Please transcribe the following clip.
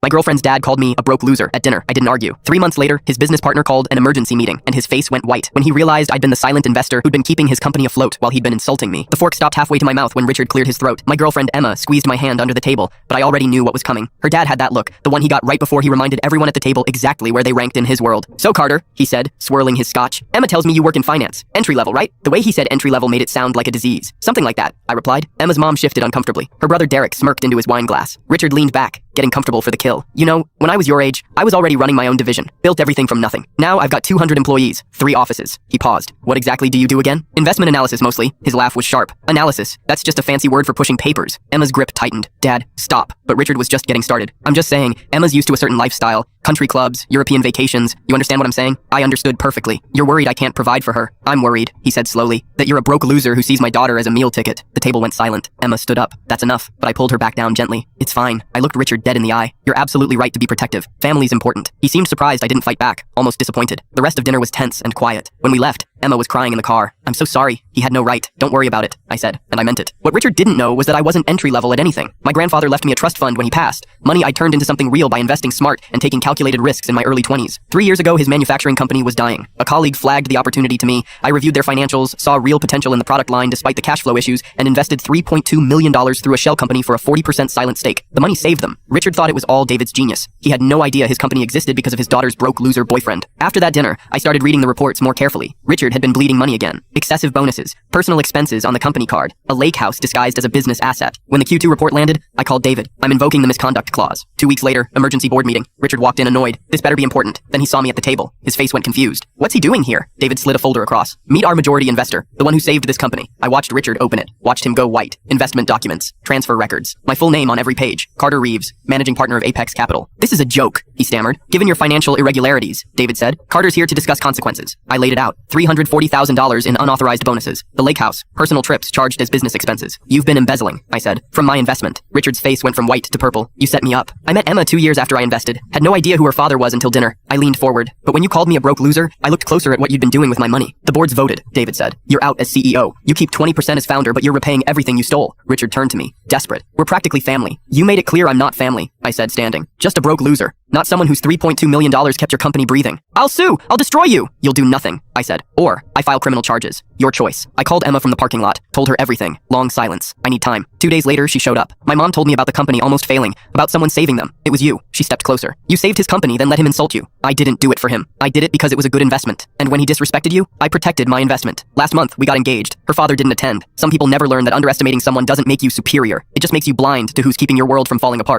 My girlfriend's dad called me a broke loser at dinner. I didn't argue. 3 months later, his business partner called an emergency meeting, and his face went white when he realized I'd been the silent investor who'd been keeping his company afloat while he'd been insulting me. The fork stopped halfway to my mouth when Richard cleared his throat. My girlfriend Emma squeezed my hand under the table, but I already knew what was coming. Her dad had that look, the one he got right before he reminded everyone at the table exactly where they ranked in his world. "So Carter," he said, swirling his scotch, "Emma tells me you work in finance. Entry level, right?" The way he said entry level made it sound like a disease. "Something like that," I replied. Emma's mom shifted uncomfortably. Her brother Derek smirked into his wine glass. Richard leaned back, getting comfortable for the kill. "You know, when I was your age, I was already running my own division, built everything from nothing. Now I've got 200 employees, 3 offices." He paused. "What exactly do you do again?" "Investment analysis mostly." His laugh was sharp. "Analysis? That's just a fancy word for pushing papers." Emma's grip tightened. "Dad, stop." But Richard was just getting started. "I'm just saying, Emma's used to a certain lifestyle. Country clubs, European vacations. You understand what I'm saying?" I understood perfectly. "You're worried I can't provide for her." "I'm worried," he said slowly, "that you're a broke loser who sees my daughter as a meal ticket." The table went silent. Emma stood up. "That's enough," but I pulled her back down gently. "It's fine." I looked Richard dead in the eye. "You're absolutely right to be protective. Family's important." He seemed surprised I didn't fight back, almost disappointed. The rest of dinner was tense and quiet. When we left, Emma was crying in the car. "I'm so sorry. He had no right. Don't worry about it," I said, and I meant it. What Richard didn't know was that I wasn't entry level at anything. My grandfather left me a trust fund when he passed. Money I turned into something real by investing smart and taking calculated risks in my early 20s. 3 years ago, his manufacturing company was dying. A colleague flagged the opportunity to me. I reviewed their financials, saw real potential in the product line despite the cash flow issues, and invested $3.2 million through a shell company for a 40% silent stake. The money saved them. Richard thought it was all David's genius. He had no idea his company existed because of his daughter's broke loser boyfriend. After that dinner, I started reading the reports more carefully. Richard had been bleeding money again. Excessive bonuses, personal expenses on the company card, a lake house disguised as a business asset. When the Q2 report landed, I called David. "I'm invoking the misconduct clause." 2 weeks later, emergency board meeting. Richard walked in annoyed. "This better be important." Then he saw me at the table. His face went confused. "What's he doing here?" David slid a folder across. "Meet our majority investor, the one who saved this company." I watched Richard open it, watched him go white. Investment documents, transfer records, my full name on every page. Carter Reeves, managing partner of Apex Capital. "This is a joke," he stammered. "Given your financial irregularities," David said. "Carter's here to discuss consequences." I laid it out. $340,000 in unauthorized bonuses. The lake house, personal trips charged as business expenses. "You've been embezzling," I said, "from my investment." Richard's face went from white to purple. "You set me up." "I met Emma 2 years after I invested. Had no idea who her father was until dinner." I leaned forward. "But when you called me a broke loser, I looked closer at what you'd been doing with my money." "The board's voted," David said. "You're out as CEO. You keep 20% as founder, but you're repaying everything you stole." Richard turned to me, desperate. "We're practically family." "You made it clear I'm not family," I said, standing. "Just a broke loser. Not someone whose $3.2 million kept your company breathing." "I'll sue! I'll destroy you!" "You'll do nothing," I said. "Or I file criminal charges. Your choice." I called Emma from the parking lot, told her everything. Long silence. "I need time." 2 days later, she showed up. "My mom told me about the company almost failing, about someone saving them. It was you." She stepped closer. "You saved his company, then let him insult you." "I didn't do it for him. I did it because it was a good investment. And when he disrespected you, I protected my investment." Last month, we got engaged. Her father didn't attend. Some people never learn that underestimating someone doesn't make you superior. It just makes you blind to who's keeping your world from falling apart.